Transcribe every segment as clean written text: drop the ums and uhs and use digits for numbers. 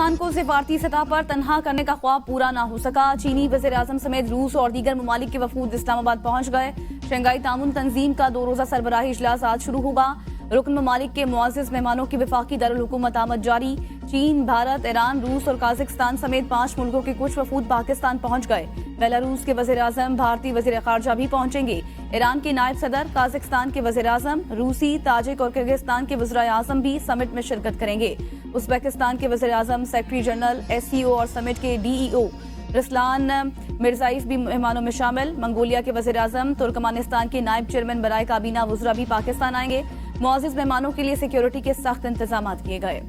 पाकिस्तान को सिफारती सतह पर तनहा करने का ख्वाब पूरा ना हो सका। चीनी वज़ीर आज़म समेत रूस और दीगर ममालिक के वफूद इस्लामाबाद पहुंच गए। शंघाई ताउन तंजीम का 2 रोज़ा सरबराही इजलास आज शुरू होगा। रुकन ममालिक के मुअज़्ज़िज़ मेहमानों की वफाकी दारुल हुकूमत आमद जारी। चीन, भारत, ईरान, रूस और काज़ाकिस्तान समेत 5 मुल्कों के कुछ वफूद पाकिस्तान पहुंच गए। बेलारूस के वज़ीर आज़म, भारतीय वज़ीर ख़ारजा भी पहुंचेंगे। ईरान के नायब सदर, काज़ाकिस्तान के वज़ीर आज़म, रूसी, ताजिक और किर्गिस्तान के वज़ीर आज़म भी समिट में शिरकत करेंगे। उज़्बेकिस्तान के वज़ीर आज़म, सेक्रेटरी जनरल, SCO और समिट के DEO रसलान मिर्ज़ाइफ भी मेहमानों में शामिल। मंगोलिया के वज़ीर आज़म, तुर्कमानिस्तान के नायब चेयरमैन बराए काबीना वज़रा भी पाकिस्तान आएंगे। मुअज़्ज़िज़ मेहमानों के लिए सिक्योरिटी के सख्त इंतजाम किए गए।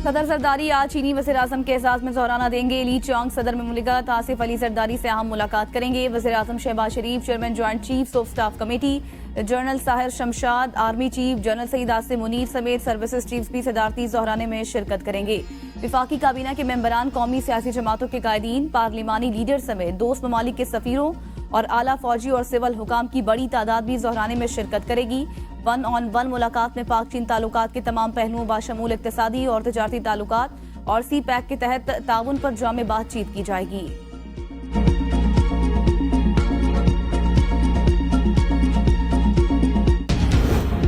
सदर जरदारी आज चीनी वज़ीर आज़म के एजाज़ में ज़ोराना देंगे। ली चांग सदर ममलिकत आसिफ अली जरदारी से अहम मुलाकात करेंगे। वज़ीर आज़म Shahbaz Sharif, chairman joint chiefs of staff committee, general Sahir Shamshad, army chief general Syed Asim Munir समेत सर्विसेज चीफ्स भी सदारती ज़ोराने में शिरकत करेंगे। विफाकी काबीना के मेंबरान, कौमी सियासी जमातों के कायदीन, पार्लिमानी लीडर समेत दोस्त ममालिक के सफीरों और आला फौजी और सिविल हुकाम की बड़ी तादाद भी ज़ोराने में शिरकत करेगी। 1-on-1 मुलाकात में पाक चीन ताल्लुकात के तमाम पहलुओं बाशमूल इक्तिसादी और तजारती ताल्लुकात और CPEC के तहत ताउन पर जामे बातचीत की जाएगी।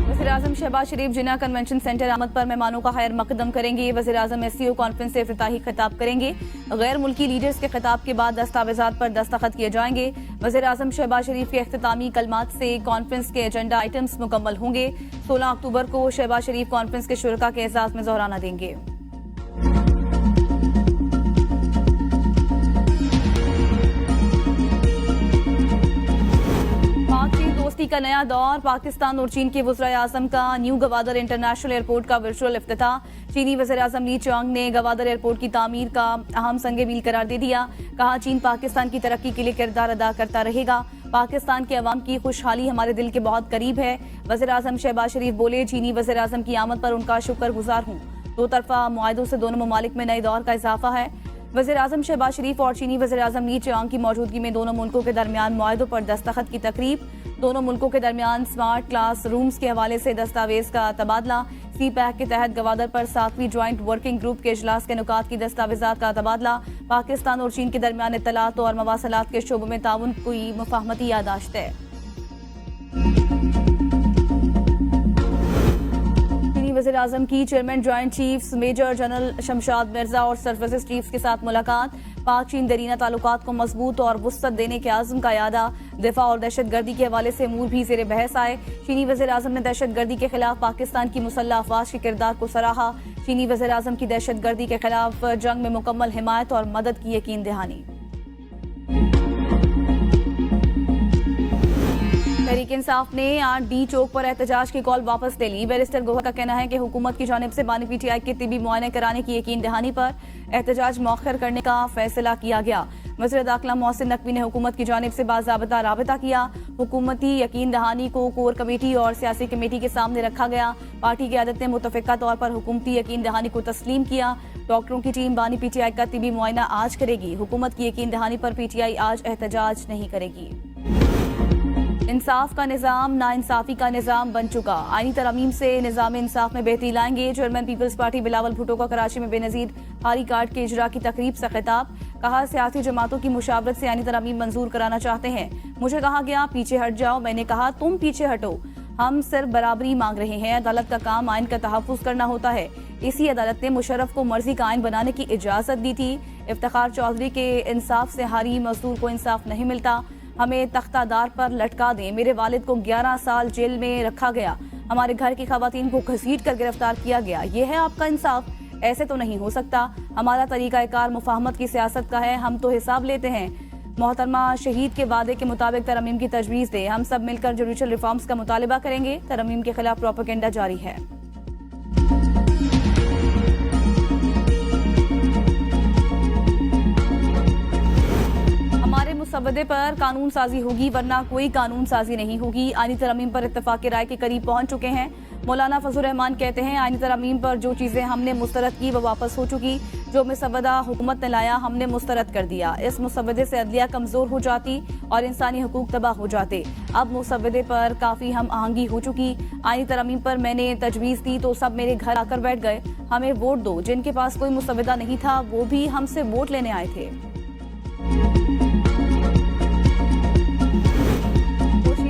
वज़ीर-ए-आज़म शहबाज शरीफ जिन्ना कन्वेंशन सेंटर आमद पर मेहमानों का खैर मकदम करेंगे। वज़ीर-ए-आज़म SCO कॉन्फ्रेंस से इफ्तिताही खिताब करेंगे। गैर मुल्की लीडर्स के खिताब के बाद दस्तावेजात पर दस्तखत किए जाएंगे। वज़ीर-ए-आज़म शहबाज शरीफ के इख्तितामी कलमात से कॉन्फ्रेंस के एजेंडा आइटम्स मुकम्मल होंगे। 16 अक्टूबर को शहबाज शरीफ कॉन्फ्रेंस के शुरका के एजाज में ज़ोराना देंगे। दोस्ती का नया दौर, पाकिस्तान और चीन के वज़ीर-ए-आज़म का न्यू गवादर इंटरनेशनल एयरपोर्ट का वर्चुअल इफ्तिताह। चीनी वज़ीर-ए-आज़म ली चांग ने गवादर एयरपोर्ट की तामीर का अहम संग मील करार दे दिया। कहा, चीन पाकिस्तान की तरक्की के लिए किरदार अदा करता रहेगा। पाकिस्तान के अवाम की खुशहाली हमारे दिल के बहुत करीब है। वज़ीर-ए-आज़म शहबाज शरीफ बोले, चीनी वज़ीर-ए-आज़म की आमद पर उनका शुक्रगुजार हूँ। 2 तरफा मुआहदों से दोनों ममालिक में नए दौर का इजाफा है। वज़ीर-ए-आज़म शहबाज शरीफ और चीनी वज़ीर-ए-आज़म ली चांग की मौजूदगी में दोनों मुल्कों के दरमियान मुआहदों पर दस्तखत की तकरीब। दोनों मुल्कों के दरमियान स्मार्ट क्लास रूम्स के हवाले से दस्तावेज का तबादला। CPEC के तहत गवादर पर 7वीं ज्वाइंट वर्किंग ग्रुप के इजलास के नुकात की दस्तावेजात का तबादला। पाकिस्तान और चीन के दरमियान इत्तलात और मवासलात के शोबों में ताउन की मुफाहमती यादाश्त है। वज़ीर-ए-आज़म की chairman joint chiefs major general Shamshad Mirza और सर्विसेज चीफ्स के साथ मुलाकात। पाक चीन दरीना ताल्लुकात को मजबूत और वुसअत देने के आज़म का यादा। दिफा और दहशत गर्दी के हवाले से अमूर भी ज़ेर बहस आए। चीनी वज़ीर-ए-आज़म ने दहशत गर्दी के खिलाफ पाकिस्तान की मुसल्लह अफवाज के किरदार को सराहा। चीनी वज़ीर-ए-आज़म की दहशत गर्दी के खिलाफ जंग में मुकम्मल हिमायत और मदद की यकीन दहानी। तहरीक इंसाफ ने आज D चौक पर एहतजाज की कॉल वापस ले ली। बैरिस्टर गोहर का कहना है कि हुकूमत की जानिब से बानी PTI के तिबी मुआयने कराने की यकीन दहानी पर एहतजाज मौखर करने का फैसला किया गया। वज़ीर दाखिला मोहसिन नकवी ने हुकूमत की जानिब से बाज़ाबता राबता किया। हुकूमती यकीन दहानी को कोर कमेटी और सियासी कमेटी के सामने रखा गया। पार्टी क़यादत ने मुतफ़िक़ा तौर पर हुकूमती यकीन दहानी को तस्लीम किया। डॉक्टरों की टीम बानी PTI का तिबी मुआयना आज करेगी। हुकूमत की यकीन दहानी पर PTI आज एहतजाज नहीं करेगी। इंसाफ का निज़ाम नाइंसाफी का निज़ाम बन चुका। आईनी तरमीम से निज़ाम इंसाफ में बेहतरी लाएंगे। Chairman peoples party Bilawal Bhutto का कराची में बेनज़ीर हारी कार्ड के इजरा की तकरीब से खिताब। कहा, सियासी जमातों की मुशावरत से आईनी तरमीम मंजूर कराना चाहते हैं। मुझे कहा गया पीछे हट जाओ, मैंने कहा तुम पीछे हटो। हम सिर्फ बराबरी मांग रहे हैं। अदालत का काम आइन का तहफ़्फ़ुज़ करना होता है। इसी अदालत ने मुशर्रफ को मर्जी का आइन बनाने की इजाज़त दी थी। इफ्तिखार चौधरी के इंसाफ से हारी मजदूर को इंसाफ नहीं मिलता। हमें तख्तादार पर लटका दें। मेरे वालिद को 11 साल जेल में रखा गया। हमारे घर की खवातीन को घसीट कर गिरफ्तार किया गया। ये है आपका इंसाफ? ऐसे तो नहीं हो सकता। हमारा तरीक़ाकार मुफाहमत की सियासत का है। हम तो हिसाब लेते हैं। मोहतरमा शहीद के वादे के मुताबिक तरमीम की तजवीज़ दे। हम सब मिलकर जुडिशल रिफॉर्म्स का मुतालिबा करेंगे। तरमीम के खिलाफ प्रोपेगेंडा जारी है। हमारे मुसवदे पर कानून साजी होगी, वरना कोई कानून साजी नहीं होगी। आईनी तरमीम पर इत्तफाक राय के करीब पहुंच चुके हैं। मौलाना फजल रहमान कहते हैं, आईनी तरमीम पर जो चीजें हमने मुस्तरद की वो वापस हो चुकी। जो मुसवदा हुकूमत ने लाया हमने मुस्तरद कर दिया। इस मुसवदे से अदलिया कमजोर हो जाती और इंसानी हकूक तबाह हो जाते। अब मुसवदे पर काफी हम आहंगी हो चुकी। आईनी तरमीम पर मैंने तजवीज दी तो सब मेरे घर आकर बैठ गए। हमें वोट दो। जिनके पास कोई मुसवदा नहीं था वो भी हमसे वोट लेने आए थे।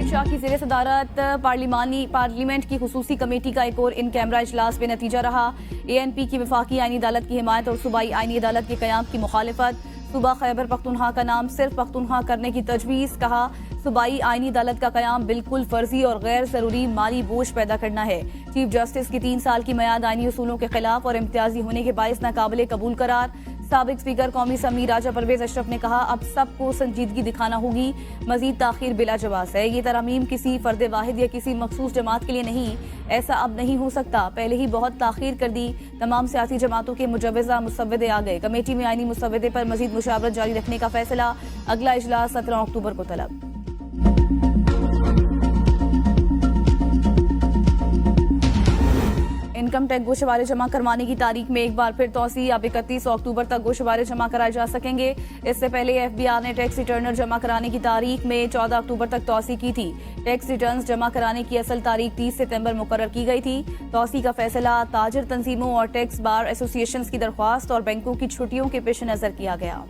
शाह की ज़ेरे सदारत पार्लियामेंट की खुसूसी कमेटी का एक और इन कैमरा इजलास में नतीजा रहा। ANP की वफाकी आईनी अदालत की हिमायत और सूबाई आईनी अदालत के कयाम की मुखालिफत। सूबा खैबर पख्तूनख्वा का नाम सिर्फ पख्तूनख्वा करने की तजवीज़। कहा, सूबाई आईनी अदालत का कयाम बिल्कुल फर्जी और गैर जरूरी माली बोझ पैदा करना है। चीफ जस्टिस की 3 साल की मयाद आईनी उसूलों के खिलाफ और इम्तियाजी होने के बायस नाकाबिले कबूल करार। साबिक स्पीकर कौमी असम्बली राजा परवेज अशरफ ने कहा, अब सबको संजीदगी दिखाना होगी। मजीद ताखीर बिला जवाज है। ये तरमीम किसी फर्द वाहिद या किसी मखसूस जमात के लिए नहीं। ऐसा अब नहीं हो सकता। पहले ही बहुत ताखीर कर दी। तमाम सियासी जमातों के मुजव्वजा मुसव्वदे आ गए। कमेटी में आईनी मुसव्वदे पर मजीद मुशावरत जारी रखने का फैसला। अगला इजलास 17 अक्टूबर को तलब। इनकम टैक्स गोशवारे जमा करवाने की तारीख में एक बार फिर तोसी। अब 31 अक्टूबर तक गोशवारे जमा कराए जा सकेंगे। इससे पहले FBR ने टैक्स रिटर्न जमा कराने की तारीख में 14 अक्टूबर तक तोसी की थी। टैक्स रिटर्न जमा कराने की असल तारीख 30 सितंबर मुकर्रर की गई थी। तोसी का फैसला ताजिर तंजीमों और टैक्स बार एसोसिएशन की दरख्वास्त और बैंकों की छुट्टियों के पेश नजर किया गया।